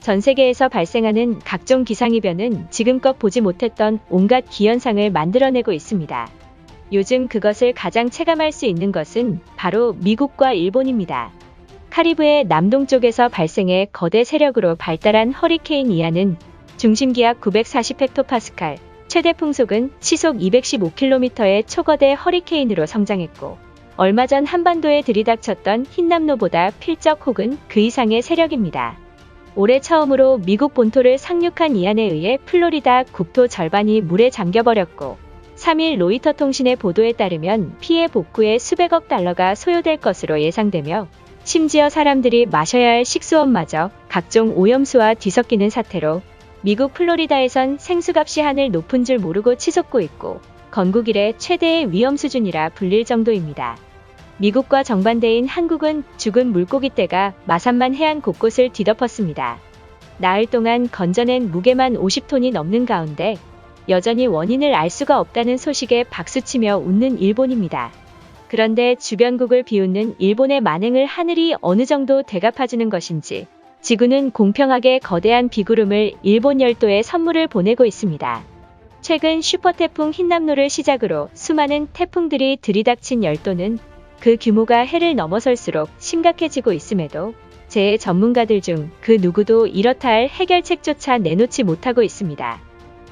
전 세계에서 발생하는 각종 기상이변은 지금껏 보지 못했던 온갖 기현상을 만들어내고 있습니다. 요즘 그것을 가장 체감할 수 있는 것은 바로 미국과 일본입니다. 카리브해 남동쪽에서 발생해 거대 세력으로 발달한 허리케인 이안은 중심기압 940헥토파스칼, 최대 풍속은 시속 215km의 초거대 허리케인으로 성장했고, 얼마 전 한반도에 들이닥쳤던 흰남노보다 필적 혹은 그 이상의 세력입니다. 올해 처음으로 미국 본토를 상륙한 이안에 의해 플로리다 국토 절반이 물에 잠겨버렸고, 3일 로이터 통신의 보도에 따르면 피해 복구에 수백억 달러가 소요될 것으로 예상되며, 심지어 사람들이 마셔야 할 식수원마저 각종 오염수와 뒤섞이는 사태로 미국 플로리다에선 생수값이 하늘 높은 줄 모르고 치솟고 있고, 건국 이래 최대의 위험 수준이라 불릴 정도입니다. 미국과 정반대인 한국은 죽은 물고기떼가 마산만 해안 곳곳을 뒤덮었습니다. 나흘 동안 건져낸 무게만 50톤이 넘는 가운데 여전히 원인을 알 수가 없다는 소식에 박수치며 웃는 일본입니다. 그런데 주변국을 비웃는 일본의 만행을 하늘이 어느 정도 대갚아주는 것인지 지구는 공평하게 거대한 비구름을 일본 열도에 선물을 보내고 있습니다. 최근 슈퍼태풍 흰남노를 시작으로 수많은 태풍들이 들이닥친 열도는 그 규모가 해를 넘어설수록 심각해지고 있음에도 재해 전문가들 중 그 누구도 이렇다 할 해결책조차 내놓지 못하고 있습니다.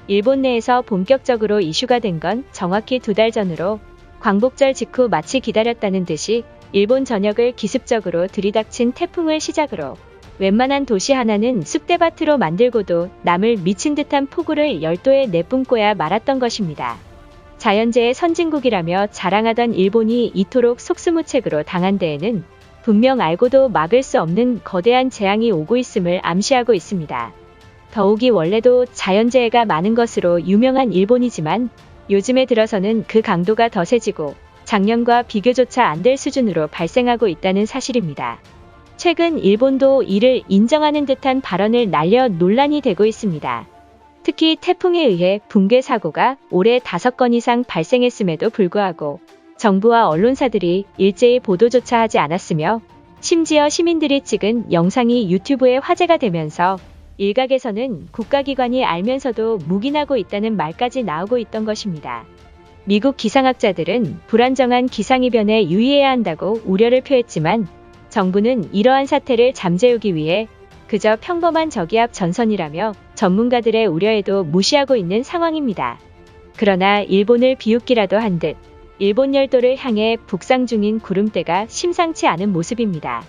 일본 내에서 본격적으로 이슈가 된 건 정확히 2달 전으로 광복절 직후 마치 기다렸다는 듯이 일본 전역을 기습적으로 들이닥친 태풍을 시작으로 웬만한 도시 하나는 쑥대밭으로 만들고도 남을 미친 듯한 폭우를 열도에 내뿜고야 말았던 것입니다. 자연재해 선진국이라며 자랑하던 일본이 이토록 속수무책으로 당한 데에는 분명 알고도 막을 수 없는 거대한 재앙이 오고 있음을 암시하고 있습니다. 더욱이 원래도 자연재해가 많은 것으로 유명한 일본이지만 요즘에 들어서는 그 강도가 더 세지고 작년과 비교조차 안 될 수준으로 발생하고 있다는 사실입니다. 최근 일본도 이를 인정하는 듯한 발언을 날려 논란이 되고 있습니다. 특히 태풍에 의해 붕괴 사고가 올해 5건 이상 발생했음에도 불구하고 정부와 언론사들이 일제히 보도조차 하지 않았으며 심지어 시민들이 찍은 영상이 유튜브에 화제가 되면서 일각에서는 국가기관이 알면서도 묵인하고 있다는 말까지 나오고 있던 것입니다. 미국 기상학자들은 불안정한 기상이변에 유의해야 한다고 우려를 표했지만 정부는 이러한 사태를 잠재우기 위해 그저 평범한 저기압 전선이라며 전문가들의 우려에도 무시하고 있는 상황입니다. 그러나 일본을 비웃기라도 한 듯 일본 열도를 향해 북상 중인 구름대가 심상치 않은 모습입니다.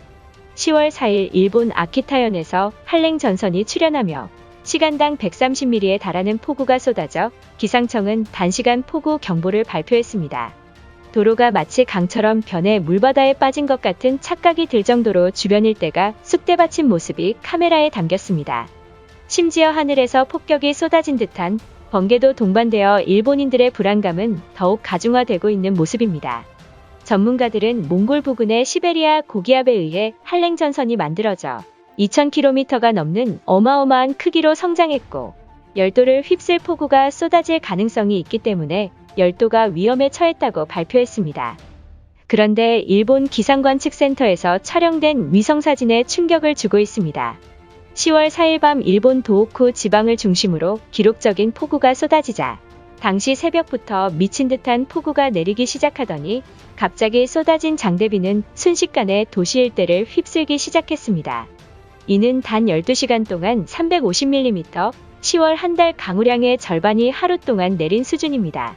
10월 4일 일본 아키타현에서 한랭 전선이 출현하며 시간당 130mm에 달하는 폭우가 쏟아져 기상청은 단시간 폭우 경보를 발표했습니다. 도로가 마치 강처럼 변해 물바다에 빠진 것 같은 착각이 들 정도로 주변 일대가 쑥대밭인 모습이 카메라에 담겼습니다. 심지어 하늘에서 폭격이 쏟아진 듯한 번개도 동반되어 일본인들의 불안감은 더욱 가중화되고 있는 모습입니다. 전문가들은 몽골 부근의 시베리아 고기압에 의해 한랭 전선이 만들어져 2000km가 넘는 어마어마한 크기로 성장했고 열도를 휩쓸 폭우가 쏟아질 가능성이 있기 때문에 열도가 위험에 처했다고 발표했습니다. 그런데 일본 기상관측센터에서 촬영된 위성사진에 충격을 주고 있습니다. 10월 4일 밤 일본 도호쿠 지방을 중심으로 기록적인 폭우가 쏟아지자 당시 새벽부터 미친 듯한 폭우가 내리기 시작하더니 갑자기 쏟아진 장대비는 순식간에 도시 일대를 휩쓸기 시작했습니다. 이는 단 12시간 동안 350mm, 10월 한 달 강우량의 절반이 하루 동안 내린 수준입니다.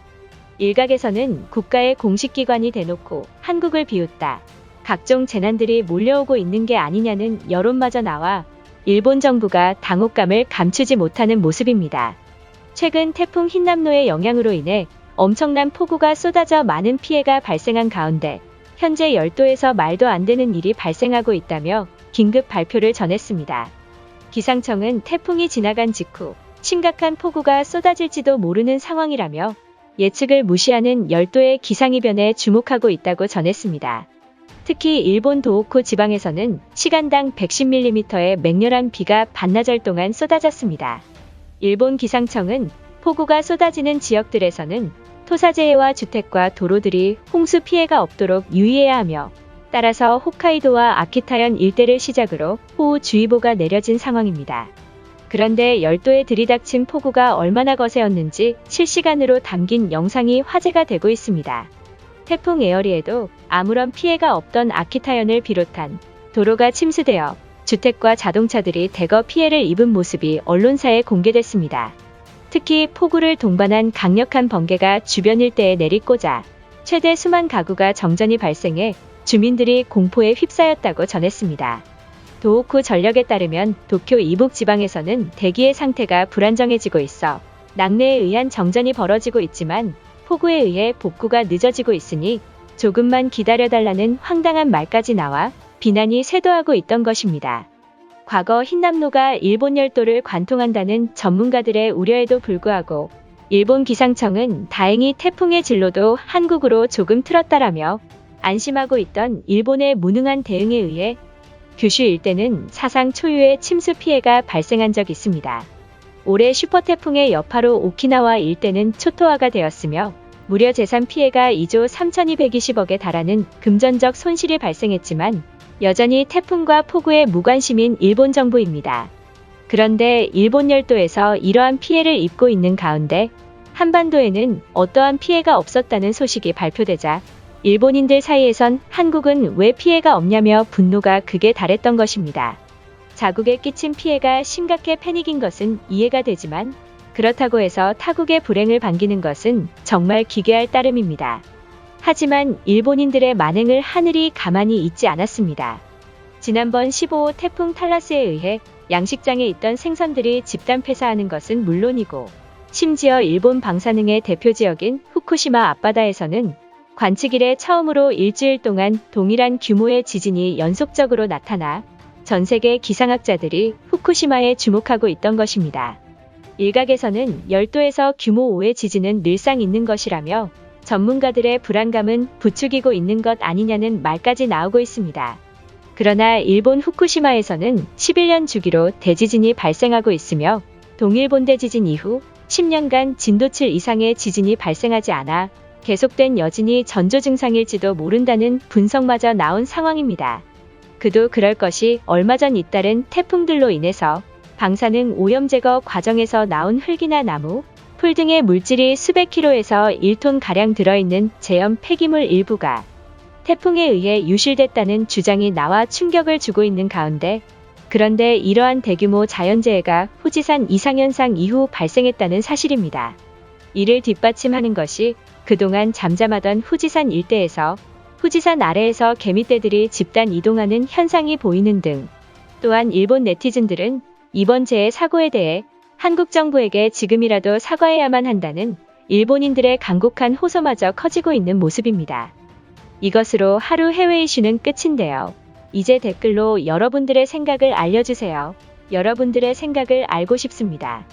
일각에서는 국가의 공식기관이 대놓고 한국을 비웃다, 각종 재난들이 몰려오고 있는 게 아니냐는 여론마저 나와 일본 정부가 당혹감을 감추지 못하는 모습입니다. 최근 태풍 흰남노의 영향으로 인해 엄청난 폭우가 쏟아져 많은 피해가 발생한 가운데 현재 열도에서 말도 안 되는 일이 발생하고 있다며 긴급 발표를 전했습니다. 기상청은 태풍이 지나간 직후 심각한 폭우가 쏟아질지도 모르는 상황이라며 예측을 무시하는 열도의 기상이변에 주목하고 있다고 전했습니다. 특히 일본 도호쿠 지방에서는 시간당 110mm의 맹렬한 비가 반나절 동안 쏟아졌습니다. 일본 기상청은 폭우가 쏟아지는 지역들에서는 토사재해와 주택과 도로들이 홍수 피해가 없도록 유의해야 하며 따라서 홋카이도와 아키타현 일대를 시작으로 호우주의보가 내려진 상황입니다. 그런데 열도에 들이닥친 폭우가 얼마나 거세었는지 실시간으로 담긴 영상이 화제가 되고 있습니다. 태풍 에어리에도 아무런 피해가 없던 아키타현을 비롯한 도로가 침수되어 주택과 자동차들이 대거 피해를 입은 모습이 언론사에 공개됐습니다. 특히 폭우를 동반한 강력한 번개가 주변 일대에 내리꽂아 최대 수만 가구가 정전이 발생해 주민들이 공포에 휩싸였다고 전했습니다. 도호쿠 전력에 따르면 도쿄 이북 지방에서는 대기의 상태가 불안정해지고 있어 낙뢰에 의한 정전이 벌어지고 있지만 폭우에 의해 복구가 늦어지고 있으니 조금만 기다려달라는 황당한 말까지 나와 비난이 쇄도하고 있던 것입니다. 과거 흰남노가 일본 열도를 관통한다는 전문가들의 우려에도 불구하고 일본 기상청은 다행히 태풍의 진로도 한국으로 조금 틀었다라며 안심하고 있던 일본의 무능한 대응에 의해 규슈 일대는 사상 초유의 침수 피해가 발생한 적 있습니다. 올해 슈퍼태풍의 여파로 오키나와 일대는 초토화가 되었으며 무려 재산 피해가 2조 3,220억에 달하는 금전적 손실이 발생했지만 여전히 태풍과 폭우에 무관심인 일본 정부입니다. 그런데 일본 열도에서 이러한 피해를 입고 있는 가운데 한반도에는 어떠한 피해가 없었다는 소식이 발표되자 일본인들 사이에선 한국은 왜 피해가 없냐며 분노가 극에 달했던 것입니다. 자국에 끼친 피해가 심각해 패닉인 것은 이해가 되지만 그렇다고 해서 타국의 불행을 반기는 것은 정말 기괴할 따름입니다. 하지만 일본인들의 만행을 하늘이 가만히 있지 않았습니다. 지난번 15호 태풍 탈라스에 의해 양식장에 있던 생선들이 집단 폐사하는 것은 물론이고 심지어 일본 방사능의 대표 지역인 후쿠시마 앞바다에서는 관측 이래 처음으로 일주일 동안 동일한 규모의 지진이 연속적으로 나타나 전 세계 기상학자들이 후쿠시마에 주목하고 있던 것입니다. 일각에서는 열도에서 규모 5의 지진은 늘상 있는 것이라며 전문가들의 불안감은 부추기고 있는 것 아니냐는 말까지 나오고 있습니다. 그러나 일본 후쿠시마에서는 11년 주기로 대지진이 발생하고 있으며 동일본대 지진 이후 10년간 진도 7 이상의 지진이 발생하지 않아 계속된 여진이 전조 증상일지도 모른다는 분석마저 나온 상황입니다. 그도 그럴 것이 얼마 전 잇따른 태풍들로 인해서 방사능 오염 제거 과정에서 나온 흙이나 나무, 풀 등의 물질이 수백 킬로에서 1톤가량 들어있는 제염 폐기물 일부가 태풍에 의해 유실됐다는 주장이 나와 충격을 주고 있는 가운데 그런데 이러한 대규모 자연재해가 후지산 이상현상 이후 발생했다는 사실입니다. 이를 뒷받침하는 것이 그동안 잠잠하던 후지산 일대에서 후지산 아래에서 개미떼들이 집단 이동하는 현상이 보이는 등 또한 일본 네티즌들은 이번 재해 사고에 대해 한국 정부에게 지금이라도 사과해야만 한다는 일본인들의 간곡한 호소마저 커지고 있는 모습입니다. 이것으로 하루 해외 이슈는 끝인데요. 이제 댓글로 여러분들의 생각을 알려주세요. 여러분들의 생각을 알고 싶습니다.